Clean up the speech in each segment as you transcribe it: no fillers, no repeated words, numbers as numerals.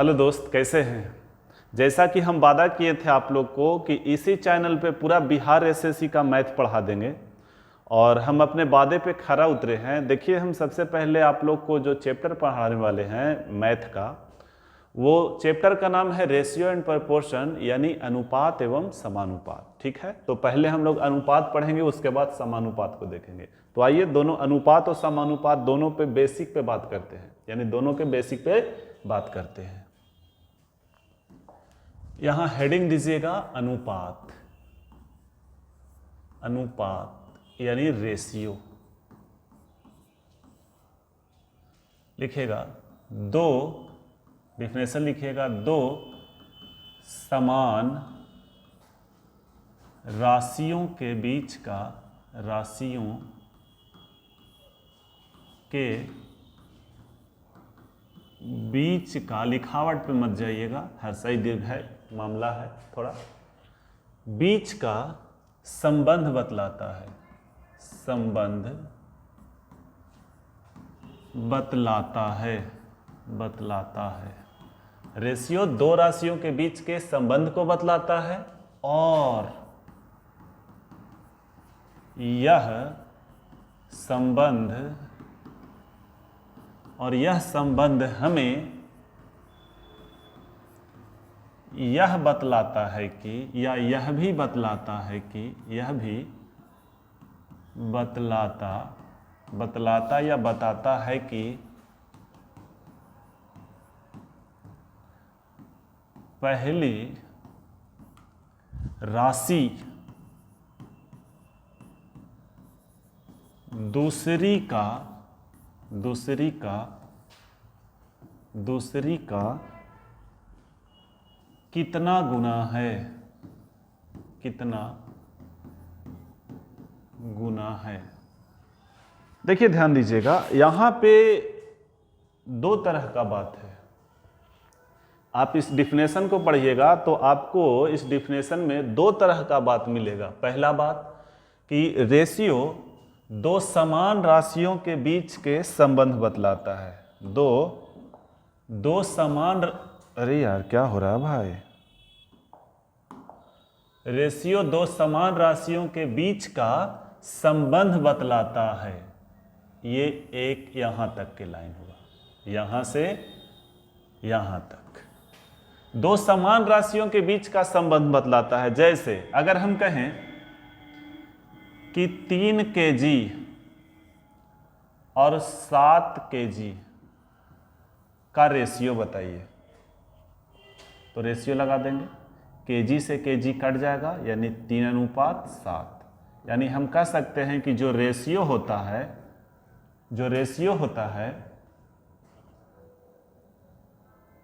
Hello दोस्त, कैसे हैं। जैसा कि हम वादा किए थे आप लोग को कि इसी चैनल पे पूरा बिहार एसएससी का मैथ पढ़ा देंगे और हम अपने वादे पे खरा उतरे हैं। देखिए, हम सबसे पहले आप लोग को जो चैप्टर पढ़ाने वाले हैं मैथ का, वो चैप्टर का नाम है रेशियो एंड प्रोपोर्शन, यानी अनुपात एवं समानुपात। ठीक है, तो पहले हम लोग अनुपात पढ़ेंगे, उसके बाद समानुपात को देखेंगे। तो आइए दोनों अनुपात और समानुपात दोनों पे बेसिक पे बात करते हैं, यानी दोनों के बेसिक पे बात करते हैं। यहां हेडिंग दीजिएगा अनुपात, अनुपात यानी रेशियो। लिखिएगा दो, डिफिनेशन लिखिएगा, दो समान राशियों के बीच का, राशियों के बीच का, लिखावट पे मत जाइएगा, हर्षई दीर्घ है, मामला है थोड़ा, बीच का संबंध बतलाता है, संबंध बतलाता है, बतलाता है। रेशियो दो राशियों के बीच के संबंध को बतलाता है और यह संबंध हमें यह बतलाता है कि, या यह भी बतलाता है कि, यह भी बतलाता या बताता है कि पहली राशि दूसरी का कितना गुना है, कितना गुना है। देखिए ध्यान दीजिएगा, यहां पे दो तरह का बात है। आप इस डिफिनेशन को पढ़िएगा तो आपको इस डिफिनेशन में दो तरह का बात मिलेगा। पहला बात कि रेशियो दो समान राशियों के बीच के संबंध बतलाता है। दो समान, अरे यार क्या हो रहा है भाई। रेशियो दो समान राशियों के बीच का संबंध बतलाता है। ये एक यहां तक के लाइन होगा, यहां से यहां तक दो समान राशियों के बीच का संबंध बतलाता है। जैसे अगर हम कहें कि 3 kg और 7 kg का रेशियो बताइए, तो रेशियो लगा देंगे, केजी से केजी कट जाएगा, यानी 3:7। यानी हम कह सकते हैं कि जो रेशियो होता है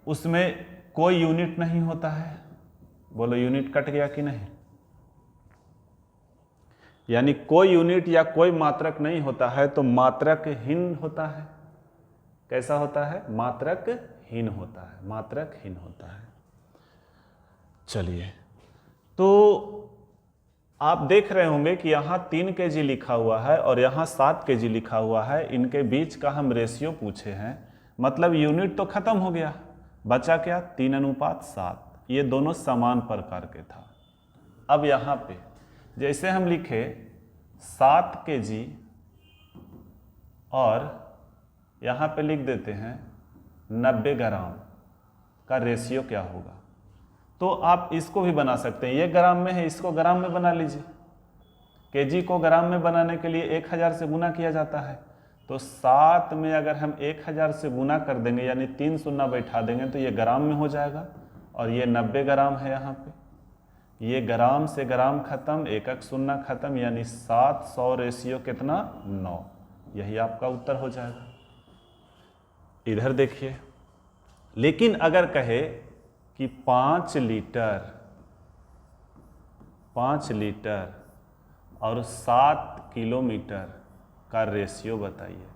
उसमें कोई यूनिट नहीं होता है। बोलो यूनिट कट गया कि नहीं। यानी कोई यूनिट या कोई मात्रक नहीं होता है, तो मात्रकहीन होता है। कैसा होता है? मात्रकहीन होता है, मात्रकहीन होता है। चलिए, तो आप देख रहे होंगे कि यहाँ 3 kg लिखा हुआ है और यहाँ 7 kg लिखा हुआ है। इनके बीच का हम रेशियो पूछे हैं, मतलब यूनिट तो खत्म हो गया, बचा क्या? 3:7। ये दोनों समान प्रकार के था। अब यहाँ पे जैसे हम लिखे 7 kg और यहाँ पे लिख देते हैं 90 ग्राम का रेशियो क्या होगा, तो आप इसको भी बना सकते हैं। ये ग्राम में है, इसको ग्राम में बना लीजिए। केजी को ग्राम में बनाने के लिए 1000 से गुना किया जाता है, तो 7 में अगर हम 1000 से गुना कर देंगे, यानी 3 शून्य बैठा देंगे, तो ये ग्राम में हो जाएगा। और ये 90 ग्राम है, यहाँ पे ये ग्राम से ग्राम खत्म, एक शून्य खत्म, यानी 700 रेशियो कितना? 9। यही आपका उत्तर हो जाएगा। इधर देखिए, लेकिन अगर कहे कि 5 लीटर और 7 किलोमीटर का रेशियो बताइए,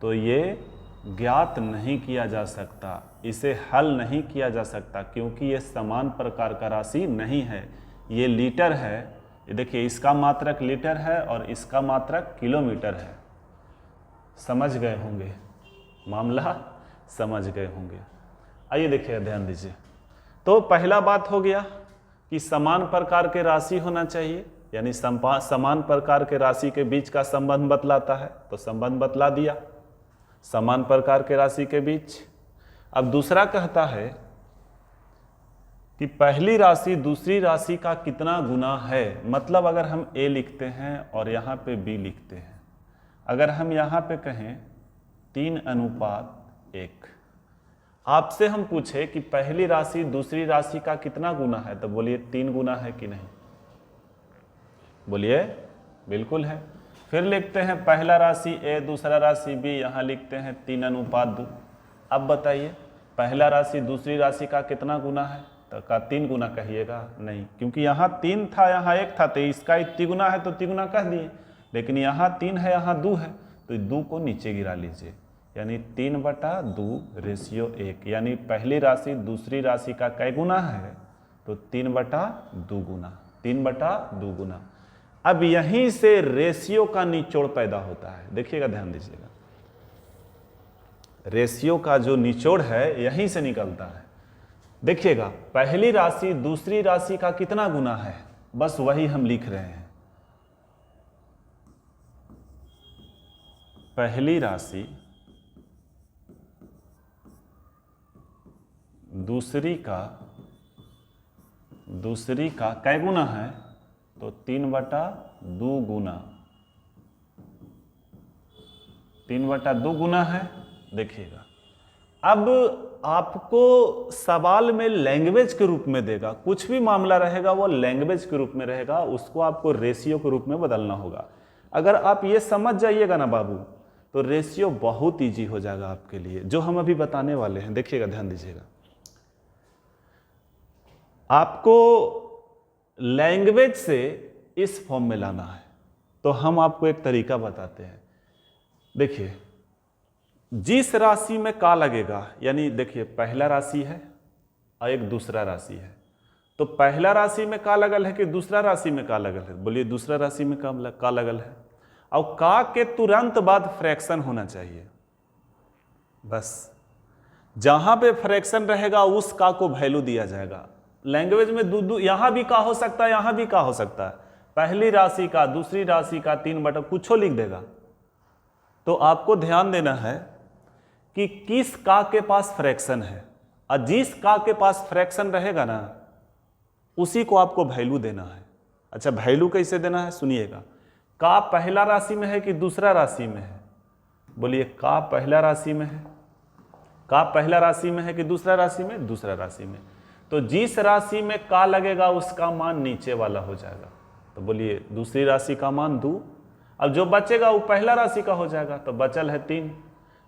तो ये ज्ञात नहीं किया जा सकता, इसे हल नहीं किया जा सकता, क्योंकि ये समान प्रकार का राशि नहीं है। ये लीटर है, ये देखिए, इसका मात्रक लीटर है और इसका मात्रक किलोमीटर है। समझ गए होंगे, मामला समझ गए होंगे। आइए देखिए, ध्यान दीजिए। तो पहला बात हो गया कि समान प्रकार के राशि होना चाहिए, यानी समान प्रकार के राशि के बीच का संबंध बतलाता है, तो संबंध बतला दिया समान प्रकार के राशि के बीच। अब दूसरा कहता है कि पहली राशि दूसरी राशि का कितना गुना है। मतलब अगर हम a लिखते हैं और यहाँ पे b लिखते हैं, अगर हम यहाँ पे कहें 3:1, आपसे हम पूछे कि पहली राशि दूसरी राशि का कितना गुना है, तो बोलिए 3 गुना है कि नहीं? बोलिए बिल्कुल है। फिर लिखते हैं पहला राशि a दूसरा राशि b, यहाँ लिखते हैं 3:2। अब बताइए पहला राशि दूसरी राशि का कितना गुना है? तो का 3 गुना कहिएगा? नहीं, क्योंकि यहाँ 3 था यहाँ 1 था, तो इसका 3 गुना है तो 3 गुना कह दिए। लेकिन यहाँ 3 है यहाँ 2 है, तो 2 को नीचे गिरा लीजिए, यानी 3/2 : 1। यानी पहली राशि दूसरी राशि का कै गुना है? तो 3/2 गुना, 3/2 गुना। अब यहीं से रेशियो का निचोड़ पैदा होता है। देखिएगा, ध्यान दीजिएगा, रेशियो का जो निचोड़ है यहीं से निकलता है। देखिएगा, पहली राशि दूसरी राशि का कितना गुना है, बस वही हम लिख रहे हैं। पहली राशि दूसरी का कै गुना है? तो 3/2 गुना, 3/2 गुना है। देखिएगा, अब आपको सवाल में लैंग्वेज के रूप में देगा, कुछ भी मामला रहेगा वो लैंग्वेज के रूप में रहेगा, उसको आपको रेशियो के रूप में बदलना होगा। अगर आप ये समझ जाइएगा ना बाबू, तो रेशियो बहुत इजी हो जाएगा आपके लिए, जो हम अभी बताने वाले हैं। देखिएगा, ध्यान दीजिएगा, आपको लैंग्वेज से इस फॉर्म में लाना है, तो हम आपको एक तरीका बताते हैं। देखिए, जिस राशि में का लगेगा, यानी देखिए पहला राशि है और एक दूसरा राशि है, तो पहला राशि में का लगल है कि दूसरा राशि में का लगल है? बोलिए दूसरा राशि में का लगल है। और का के तुरंत बाद फ्रैक्शन होना चाहिए। बस जहां पे फ्रैक्शन रहेगा उस का को वैल्यू दिया जाएगा। लैंग्वेज में यहां भी का हो सकता है, यहां भी का हो सकता है। पहली राशि का दूसरी राशि का 3/, कुछ लिख देगा। तो आपको ध्यान देना है कि किस का के पास फ्रैक्शन है, और जिस का के पास फ्रैक्शन रहेगा ना, उसी को आपको वैल्यू देना है। अच्छा, वैल्यू कैसे देना है सुनिएगा। का पहला राशि में है कि दूसरा राशि में है? बोलिए का पहला राशि में है। का पहला राशि में है कि दूसरा राशि में? दूसरा राशि में। तो जिस राशि में का लगेगा उसका मान नीचे वाला हो जाएगा। तो बोलिए दूसरी राशि का मान 2। अब जो बचेगा वो पहला राशि का हो जाएगा, तो बचल है 3।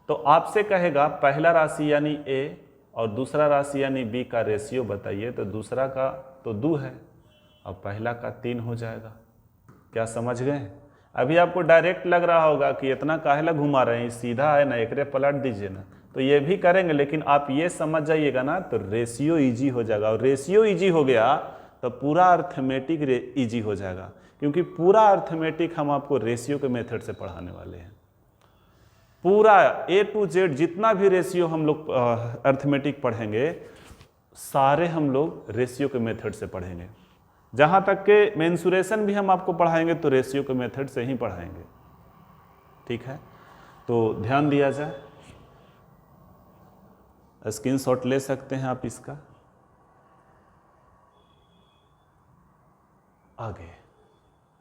तो आपसे कहेगा पहला राशि यानी a और दूसरा राशि यानी b का रेशियो बताइए, तो दूसरा का तो 2 है और पहला का 3 हो जाएगा। क्या समझ गए? अभी आपको डायरेक्ट लग रहा होगा कि इतना काहेला घुमा रहे हैं, सीधा है ना, एकरे पलट दीजिए ना, तो ये भी करेंगे। लेकिन आप ये समझ जाइएगा ना, तो रेशियो इजी हो जाएगा। और रेशियो इजी हो गया तो पूरा अर्थमेटिक इजी हो जाएगा, क्योंकि पूरा अर्थमेटिक हम आपको रेशियो के मेथड से पढ़ाने वाले हैं। पूरा A to Z जितना भी रेशियो हम लोग अर्थमेटिक पढ़ेंगे, सारे हम लोग रेशियो के मेथड से पढ़ेंगे। जहाँ तक के मेंसुरेशन भी हम आपको पढ़ाएंगे तो रेशियो के मेथड से ही पढ़ाएंगे। ठीक है, तो ध्यान दिया जाए। स्क्रीनशॉट ले सकते हैं आप इसका। आगे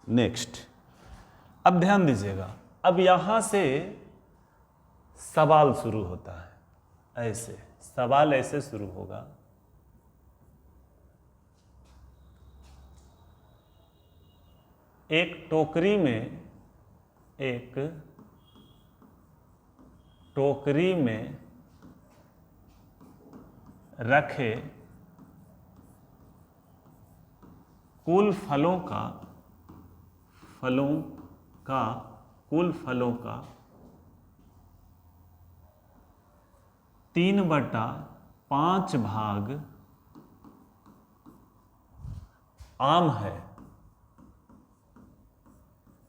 नेक्स्ट, अब ध्यान दीजिएगा, अब यहां से सवाल शुरू होता है। ऐसे सवाल ऐसे शुरू होगा, एक टोकरी में रखे कुल फलों का 3/5 भाग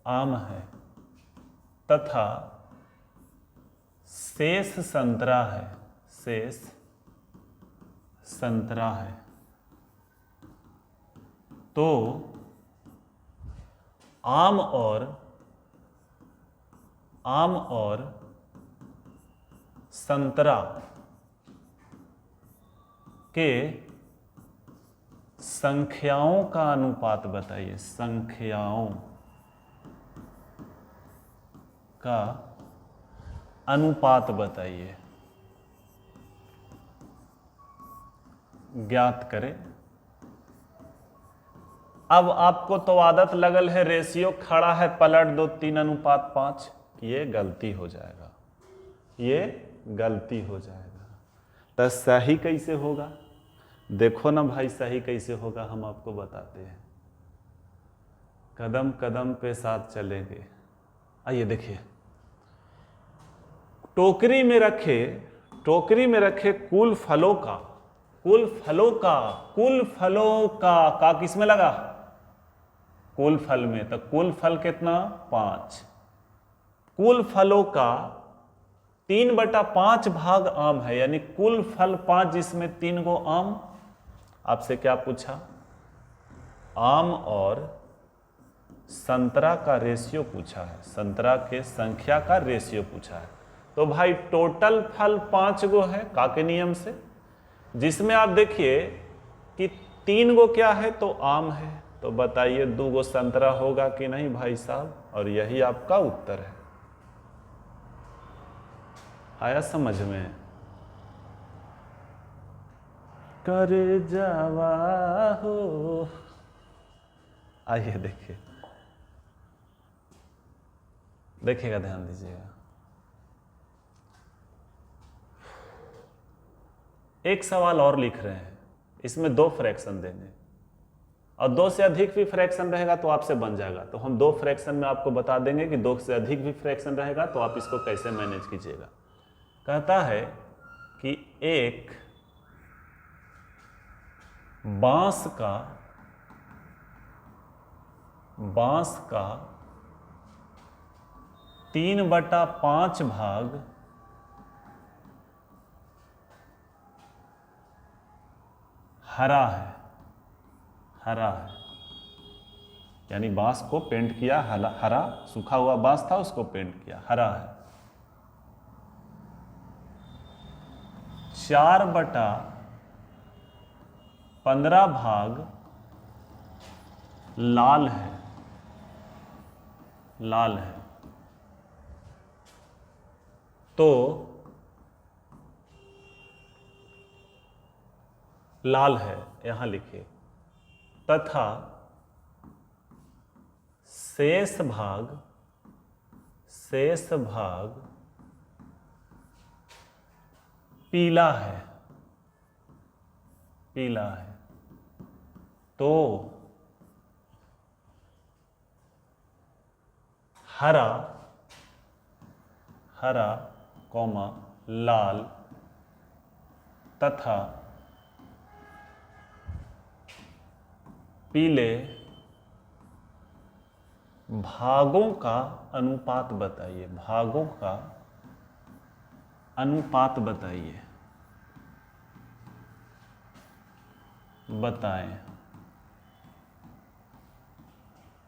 आम है तथा शेष संतरा है। शेष संतरा है, तो आम और संतरा के संख्याओं का अनुपात बताइए। संख्याओं का अनुपात बताइए, ज्ञात करें। अब आपको तो आदत लगल है, रेशियो खड़ा है पलट दो 3:5, ये गलती हो जाएगा, ये गलती हो जाएगा। तो सही कैसे होगा? देखो ना भाई, सही कैसे होगा हम आपको बताते हैं, कदम कदम पे साथ चलेंगे। आइए देखिए, टोकरी में रखे कुल फलों का किस में लगा? कुल फल में। तो कुल फल कितना? 5। कुल फलों का 3/5 भाग आम है, यानी कुल फल 5 जिसमें 3 गो आम। आपसे क्या पूछा? आम और संतरा का रेशियो पूछा है, संतरा के संख्या का रेशियो पूछा है। तो भाई टोटल फल 5 गो है का के नियम से, जिसमें आप देखिए कि 3 गो क्या है? तो आम है। तो बताइए 2 गो संतरा होगा कि नहीं भाई साहब? और यही आपका उत्तर है। आया समझ में? कर जावा हो। आइए देखिएगा, ध्यान दीजिएगा। एक सवाल और लिख रहे हैं, इसमें 2 फ्रैक्शन देंगे और 2 से अधिक भी फ्रैक्शन रहेगा तो आपसे बन जाएगा। तो हम 2 फ्रैक्शन में आपको बता देंगे कि 2 से अधिक भी फ्रैक्शन रहेगा तो आप इसको कैसे मैनेज कीजिएगा। कहता है कि एक बांस का 3/5 भाग हरा है, यानी बांस को पेंट किया हरा, सूखा हुआ बांस था उसको पेंट किया, हरा है। 4/15 भाग लाल है, तो लाल है यहां लिखिए, तथा शेष भाग पीला है, तो हरा कौमा लाल तथा पीले भागों का अनुपात बताइए। भागों का अनुपात बताएं।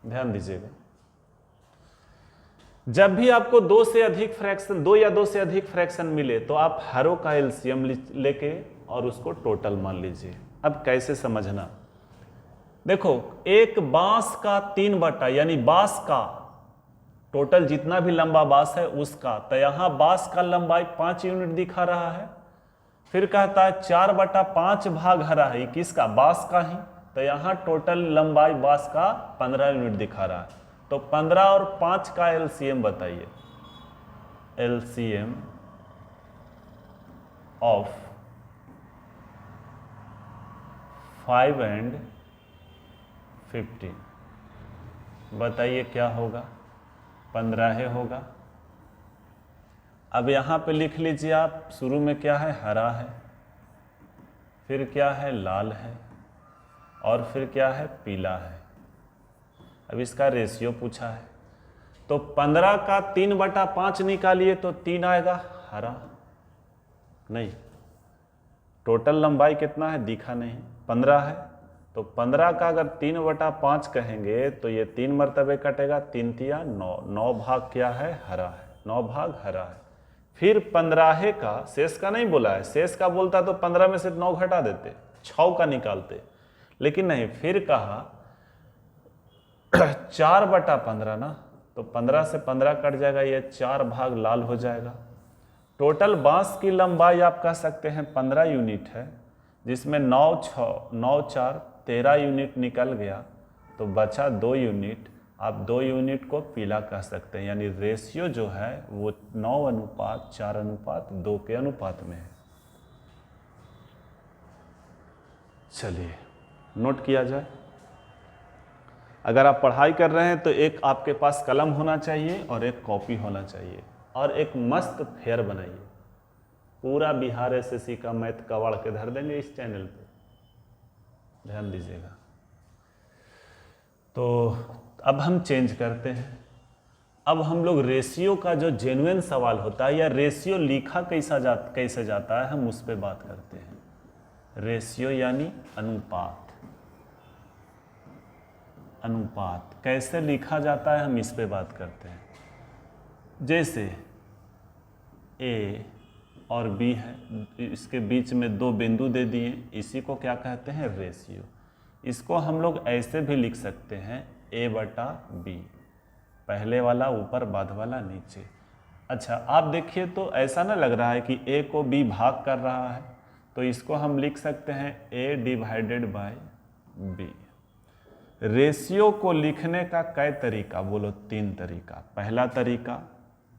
ध्यान दीजिएगा, जब भी आपको 2 से अधिक फ्रैक्शन, 2 या 2 से अधिक फ्रैक्शन मिले तो आप हरों का एलसीएम लेके और उसको टोटल मान लीजिए। अब कैसे समझना, देखो एक बांस का 3/, यानी बांस का टोटल जितना भी लंबा बांस है उसका, तो यहां बांस का लंबाई 5 यूनिट दिखा रहा है। फिर कहता है 4/5 भाग हरा है, किसका? बांस का ही, तो यहां टोटल लंबाई बांस का 15 यूनिट दिखा रहा है। तो 15 और 5 का एलसीएम बताइए। एलसीएम ऑफ 5 and 15 बताइए क्या होगा? 15 होगा। अब यहां पे लिख लीजिए आप, शुरू में क्या है? हरा है, फिर क्या है? लाल है, और फिर क्या है? पीला है। अब इसका रेशियो पूछा है, तो 15 का 3/5 निकालिए तो 3 आएगा, हरा नहीं, टोटल लंबाई कितना है दिखा नहीं, 15 है। तो 15 का अगर 3/5 कहेंगे तो ये 3 मरतबे कटेगा, 3 तिया 9, 9 भाग क्या है हरा है, 9 भाग हरा है। फिर 15 का शेष का नहीं बोला है, शेष का बोलता तो 15 में से 9 घटा देते, 6 का निकालते, लेकिन नहीं, फिर कहा 4/15 ना, तो 15 से 15 कट जाएगा, ये 4 भाग लाल हो जाएगा। टोटल बांस की लंबाई आप कह सकते हैं 15 यूनिट है, जिसमें 9 4 13 यूनिट निकल गया, तो बचा 2 यूनिट। आप 2 यूनिट को पीला कह सकते हैं, यानी रेशियो जो है वो 9:4:2 के अनुपात में है। चलिए नोट किया जाए। अगर आप पढ़ाई कर रहे हैं तो एक आपके पास कलम होना चाहिए और एक कॉपी होना चाहिए, और एक मस्त फेयर बनाइए। पूरा बिहार एसएससी का मैथ कबाड़ के धर देंगे इस चैनल पे, ध्यान दीजिएगा। तो अब हम चेंज करते हैं। अब हम लोग रेशियो का जो जेन्युइन सवाल होता है, या रेशियो लिखा कैसे जाता है, हम उस पर बात करते हैं। रेशियो यानी अनुपात। अनुपात कैसे लिखा जाता है, हम इस पे बात करते हैं। जैसे ए और बी है, इसके बीच में 2 बिंदु दे दिए, इसी को क्या कहते हैं, रेशियो। इसको हम लोग ऐसे भी लिख सकते हैं A/B, पहले वाला ऊपर बाद वाला नीचे। अच्छा आप देखिए तो ऐसा ना लग रहा है कि A को B भाग कर रहा है, तो इसको हम लिख सकते हैं A/B। रेशियो को लिखने का कई तरीका, बोलो 3 तरीका। पहला तरीका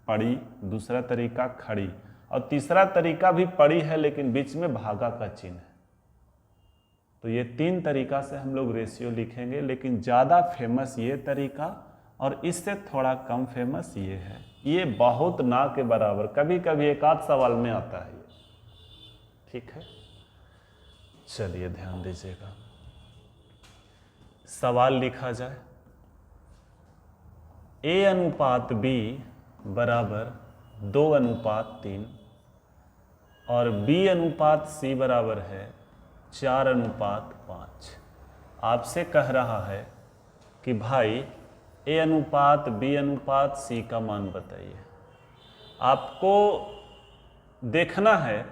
पड़ी, दूसरा तरीका खड़ी, और तीसरा तरीका भी पड़ी है लेकिन बीच में भागा का चिन्ह है। तो ये 3 तरीका से हम लोग रेशियो लिखेंगे, लेकिन ज़्यादा फेमस ये तरीका और इससे थोड़ा कम फेमस ये है। ये बहुत ना के बराबर, कभी कभी एक आध सवाल में आता है ये, ठीक है। चलिए ध्यान दीजिएगा, सवाल लिखा जाए। A/B बराबर 2/3 और B/C बराबर है 4/5। आपसे कह रहा है कि भाई A/B/C का मान बताइए। आपको देखना है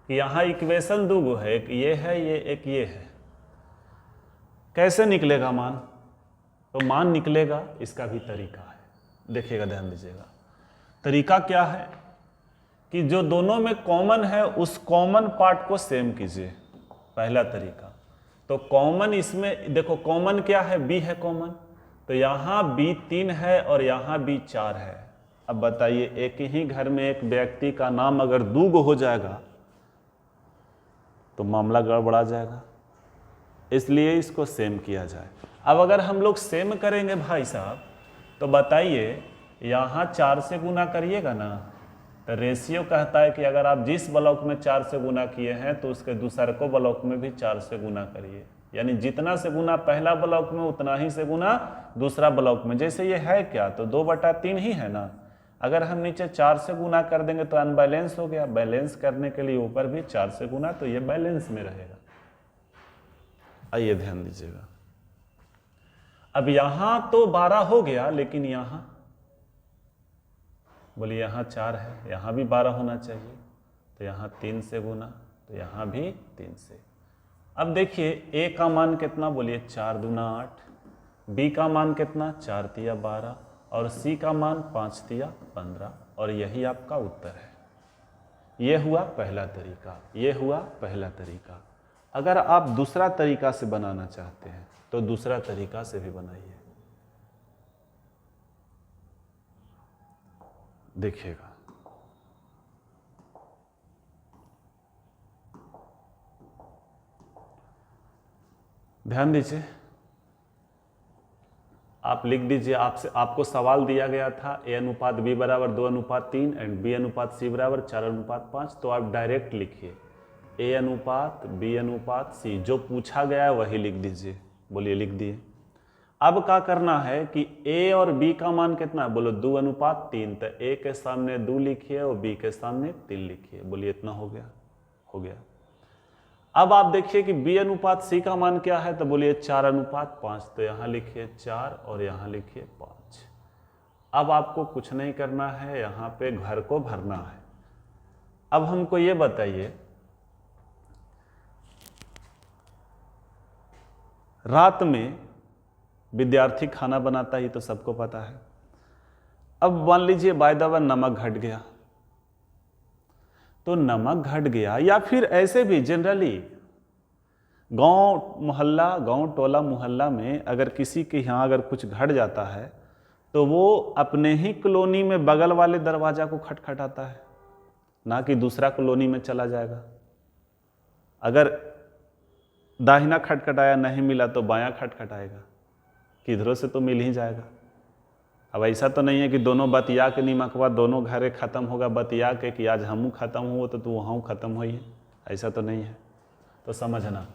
कि यहाँ इक्वेशन 2 है, एक ये है, एक ये है। कैसे निकलेगा मान, तो मान निकलेगा, इसका भी तरीका है, देखिएगा ध्यान दीजिएगा। तरीका क्या है कि जो दोनों में कॉमन है उस कॉमन पार्ट को सेम कीजिए, पहला तरीका। तो कॉमन इसमें देखो, कॉमन क्या है, B है कॉमन, तो यहाँ B 3 है और यहाँ B 4 है। अब बताइए, एक ही घर में एक व्यक्ति का नाम अगर 2 हो जाएगा तो मामला गड़बड़ा जाएगा, इसलिए इसको सेम किया जाए। अब अगर हम लोग सेम करेंगे भाई साहब, तो बताइए यहाँ 4 से गुना करिएगा ना, तो रेशियो कहता है कि अगर आप जिस ब्लॉक में 4 से गुना किए हैं तो उसके दूसरे को ब्लॉक में भी 4 से गुना करिए, यानी जितना से गुना पहला ब्लॉक में उतना ही से गुना दूसरा ब्लॉक में। जैसे ये है क्या, तो 2/3 ही है ना, अगर हम नीचे 4 से गुना कर देंगे तो अनबैलेंस हो गया, बैलेंस करने के लिए ऊपर भी 4 से गुना, तो ये बैलेंस में रहेगा। आइए ध्यान दीजिएगा, अब यहां तो 12 हो गया, लेकिन यहां बोलिए यहाँ 4 है, यहाँ भी 12 होना चाहिए, तो यहाँ 3 से गुना, तो यहाँ भी 3 से। अब देखिए A का मान कितना, बोलिए 4 दूना 8, B का मान कितना 4 तिया 12 और C का मान 5 तिया 15, और यही आपका उत्तर है। ये हुआ पहला तरीका, ये हुआ पहला तरीका। अगर आप दूसरा तरीका से बनाना चाहते हैं तो दूसरा तरीका से भी बनाइए, देखिएगा। ध्यान दीजिए, आप लिख दीजिए, आपको सवाल दिया गया था A/B बराबर 2/3 एंड B/C बराबर 4/5, तो आप डायरेक्ट लिखिए A/B/C, जो पूछा गया है वही लिख दीजिए। बोलिए लिख दिए। अब क्या करना है कि A और B का मान कितना है, बोलो 2/3, तो A के सामने 2 लिखिए और B के सामने 3 लिखिए। बोलिए इतना हो गया, हो गया। अब आप देखिए कि b अनुपात c का मान क्या है, तो बोलिए 4:5, तो यहां लिखिए 4 और यहां लिखिए 5। अब आपको कुछ नहीं करना है, यहां पे घर को भरना है। अब हमको ये बताइए, रात में विद्यार्थी खाना बनाता ही तो सबको पता है। अब मान लीजिए बाय द वे नमक घट गया, तो नमक घट गया, या फिर ऐसे भी जनरली गांव टोला मोहल्ला में अगर किसी के यहाँ अगर कुछ घट जाता है तो वो अपने ही कॉलोनी में बगल वाले दरवाजा को खटखटाता है, ना कि दूसरा कॉलोनी में चला जाएगा। अगर दाहिना खटखटाया नहीं मिला तो बायां खटखटाएगा, किधरों से तो मिल ही जाएगा। अब ऐसा तो नहीं है कि दोनों बतिया के निमकवा दोनों घरे ख़त्म होगा बतिया के कि आज हमू ख़त्म हुआ तो तू वहाँ ख़त्म हुई है, ऐसा तो नहीं है। तो समझना,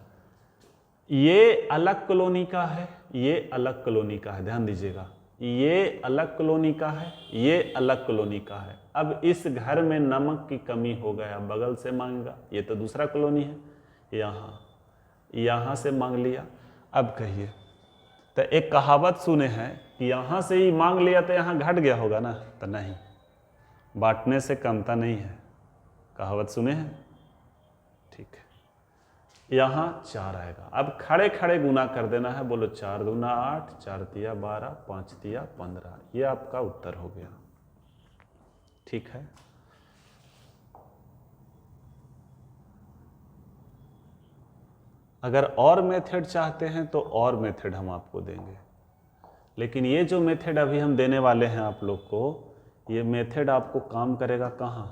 ये अलग कॉलोनी का है, ये अलग कॉलोनी का है, ध्यान दीजिएगा, ये अलग कॉलोनी का है, ये अलग कॉलोनी का है। अब इस घर में नमक की कमी हो गया, बगल से मांगेगा, ये तो दूसरा कॉलोनी है, यहाँ से मांग लिया। अब कहिए, तो एक कहावत सुने हैं कि यहाँ से ही मांग लिया तो यहाँ घट गया होगा ना, तो नहीं, बांटने से कमता नहीं है, कहावत सुने हैं, ठीक है। यहाँ 4 आएगा, अब खड़े खड़े गुना कर देना है, बोलो 4 दूना 8, 4 तिया 12, 5 तिया 15, ये आपका उत्तर हो गया, ठीक है। अगर और मेथड चाहते हैं तो और मेथड हम आपको देंगे, लेकिन ये जो मेथड अभी हम देने वाले हैं आप लोग को, ये मेथड आपको काम करेगा कहाँ,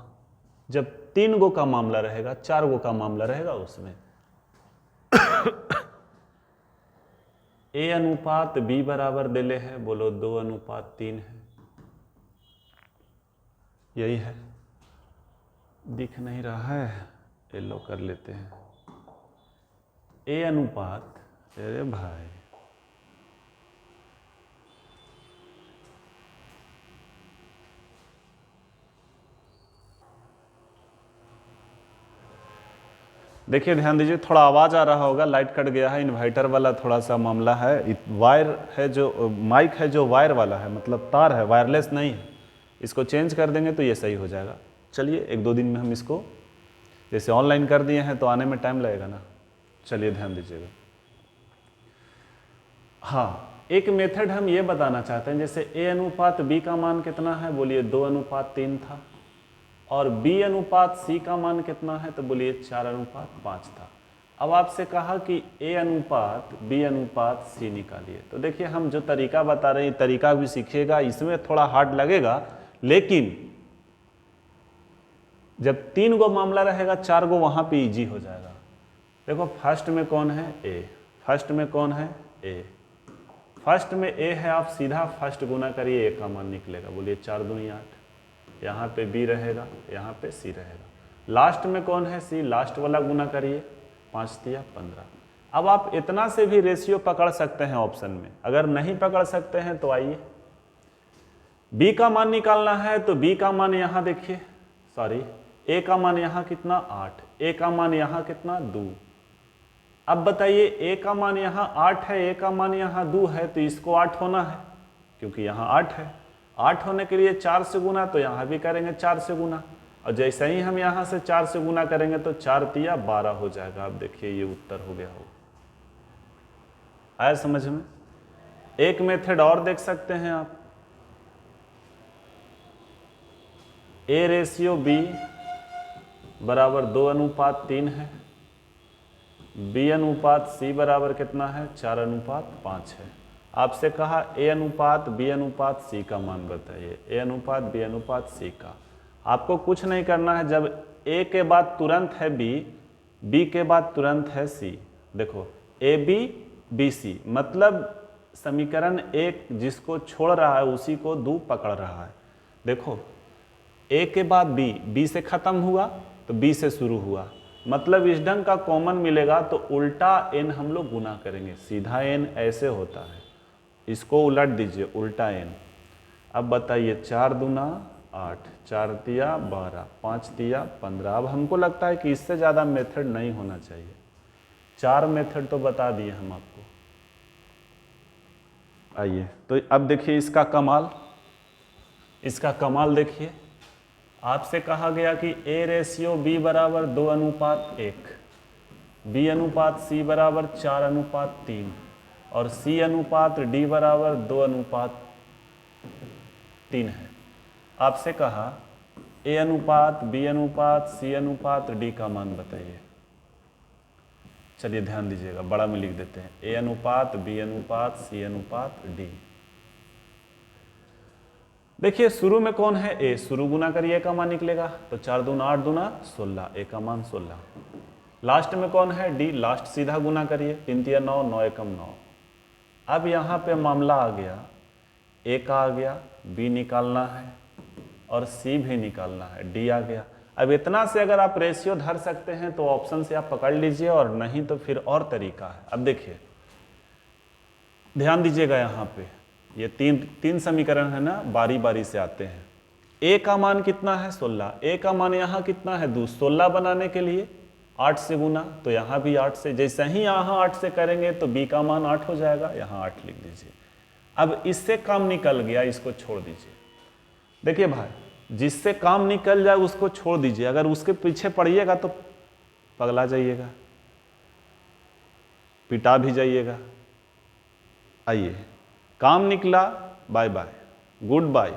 जब 3 गो का मामला रहेगा, 4 गो का मामला रहेगा उसमें। A अनुपात B बराबर देले है, बोलो 2:3 है, यही है, दिख नहीं रहा है, येलो कर लेते हैं। A अनुपात, अरे भाई देखिए, ध्यान दीजिए, थोड़ा आवाज़ आ रहा होगा, लाइट कट गया है, इन्वर्टर वाला थोड़ा सा मामला है, वायर है जो माइक है जो वायर वाला है, मतलब तार है, वायरलेस नहीं है, इसको चेंज कर देंगे तो ये सही हो जाएगा। चलिए 1-2 दिन में हम इसको, जैसे ऑनलाइन कर दिए हैं तो आने में टाइम लगेगा ना, चलिए ध्यान दीजिएगा। हाँ, एक मेथड हम ये बताना चाहते हैं, जैसे A अनुपात B का मान कितना है, बोलिए 2:3 था, और B अनुपात C का मान कितना है, तो बोलिए 4:5 था। अब आपसे कहा कि A अनुपात B अनुपात C निकालिए, तो देखिए हम जो तरीका बता रहे हैं, तरीका भी सीखिएगा, इसमें थोड़ा हार्ड लगेगा, लेकिन जब 3 गो मामला रहेगा, 4 गो वहाँ पे इजी हो जाएगा। देखो फर्स्ट में कौन है, A, फर्स्ट में कौन है, A, फर्स्ट में A है, आप सीधा फर्स्ट गुना करिए, A का मान निकलेगा, बोलिए 4 दूनी 8, यहाँ पे B रहेगा, यहाँ पे C रहेगा। लास्ट में कौन है, C, लास्ट वाला गुना करिए, 5 तिया 15। अब आप इतना से भी रेशियो पकड़ सकते हैं ऑप्शन में, अगर नहीं पकड़ सकते हैं तो आइए, B का मान निकालना है, तो B का मान यहाँ देखिए, सॉरी, A का मान यहाँ कितना 8, A का मान यहाँ कितना 2। अब बताइए, A का मान यहाँ 8 है, A का मान यहाँ 2 है, तो इसको 8 होना है, क्योंकि यहाँ 8 है, 8 होने के लिए 4 से गुना, तो यहाँ भी करेंगे 4 से गुना, और जैसे ही हम यहाँ से 4 से गुना करेंगे तो 4 तिया 12 हो जाएगा। अब देखिए ये उत्तर हो गया हो, आया समझ में। एक मेथड और देख सकते हैं आप, A रेशियो B बराबर 2:3 है, B अनुपात C बराबर कितना है, 4:5 है। आपसे कहा A अनुपात B अनुपात C का मान बताइए, A अनुपात B अनुपात C का। आपको कुछ नहीं करना है, जब A के बाद तुरंत है B, B के बाद तुरंत है C, देखो AB BC, मतलब समीकरण 1 जिसको छोड़ रहा है उसी को 2 पकड़ रहा है। देखो A के बाद B, B से खत्म हुआ तो B से शुरू हुआ, मतलब इस ढंग का कॉमन मिलेगा तो उल्टा n हम लोग गुना करेंगे, सीधा n ऐसे होता है, इसको उलट दीजिए, उल्टा n। अब बताइए 4 दूना 8, 4 तिया 12, 5 तिया 15। अब हमको लगता है कि इससे ज़्यादा मेथड नहीं होना चाहिए, 4 मेथड तो बता दिए हम आपको। आइए तो अब देखिए इसका कमाल, इसका कमाल देखिए, आपसे कहा गया कि A रेशियो B बराबर 2:1, B अनुपात C बराबर 4:3 और C अनुपात D बराबर 2:3 है। आपसे कहा A अनुपात B अनुपात C अनुपात D का मान बताइए। चलिए ध्यान दीजिएगा, बड़ा में लिख देते हैं, A अनुपात B अनुपात C अनुपात D। देखिए शुरू में कौन है A, शुरू गुना करिए A का मान निकलेगा, तो 4 दूना 8 दूना 16, A का मान 16। लास्ट में कौन है D, लास्ट सीधा गुना करिए, 3 तिया 9, 9 एकम 9। अब यहाँ पे मामला आ गया, A का आ गया, B निकालना है और C भी निकालना है, D आ गया। अब इतना से अगर आप रेशियो धर सकते हैं तो ऑप्शन से आप पकड़ लीजिए, और नहीं तो फिर और तरीका है। अब देखिए ध्यान दीजिएगा, यहाँ पे ये तीन समीकरण है ना, बारी बारी से आते हैं। A का मान कितना है 16, A का मान यहाँ कितना है 2, 16 बनाने के लिए 8 से गुना, तो यहाँ भी 8 से, जैसे ही यहाँ 8 से करेंगे तो B का मान 8 हो जाएगा, यहाँ 8 लिख दीजिए। अब इससे काम निकल गया, इसको छोड़ दीजिए। देखिए भाई, जिससे काम निकल जाए उसको छोड़ दीजिए, अगर उसके पीछे पड़िएगा तो पगला जाइएगा, पिटा भी जाइएगा। आइए, काम निकला, बाय बाय, गुड बाय।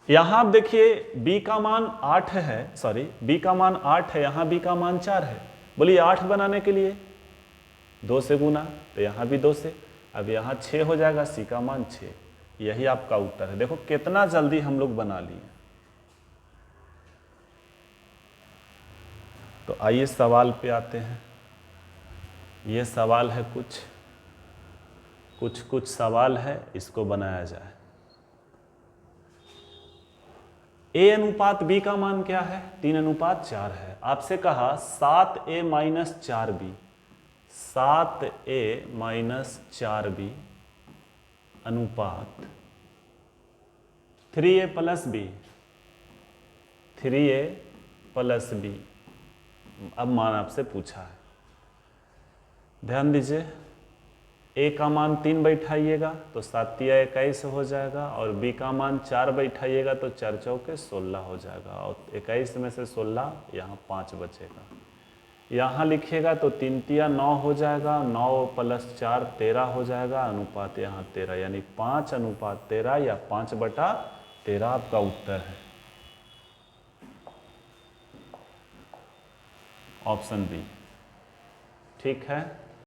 यहां आप देखिए B का मान 8 है, सॉरी B का मान 8 है, यहां B का मान 4 है। बोलिए 8 बनाने के लिए 2 से गुना, तो यहां भी 2 से, अब यहां 6 हो जाएगा, C का मान 6। यही आपका उत्तर है। देखो कितना जल्दी हम लोग बना लिए। तो आइए सवाल पे आते हैं। ये सवाल है, कुछ सवाल है, इसको बनाया जाए। A अनुपात B का मान क्या है, 3:4 है। आपसे कहा 7A minus 4B, 7A minus 4B अनुपात 3A plus B, 3A plus B। अब मान आपसे पूछा है, ध्यान दीजिए, A का मान 3 बैठाइएगा तो 7 तिया 21 हो जाएगा, और B का मान 4 बैठाइएगा तो 4 चौके 16 हो जाएगा, और 21 में से 16 यहाँ 5 बचेगा। यहाँ लिखिएगा तो 3 तिया 9 हो जाएगा, 9 प्लस 4 13 हो जाएगा, अनुपात यहाँ 13, यानी 5:13 या 5/13 आपका उत्तर है, ऑप्शन बी। ठीक है।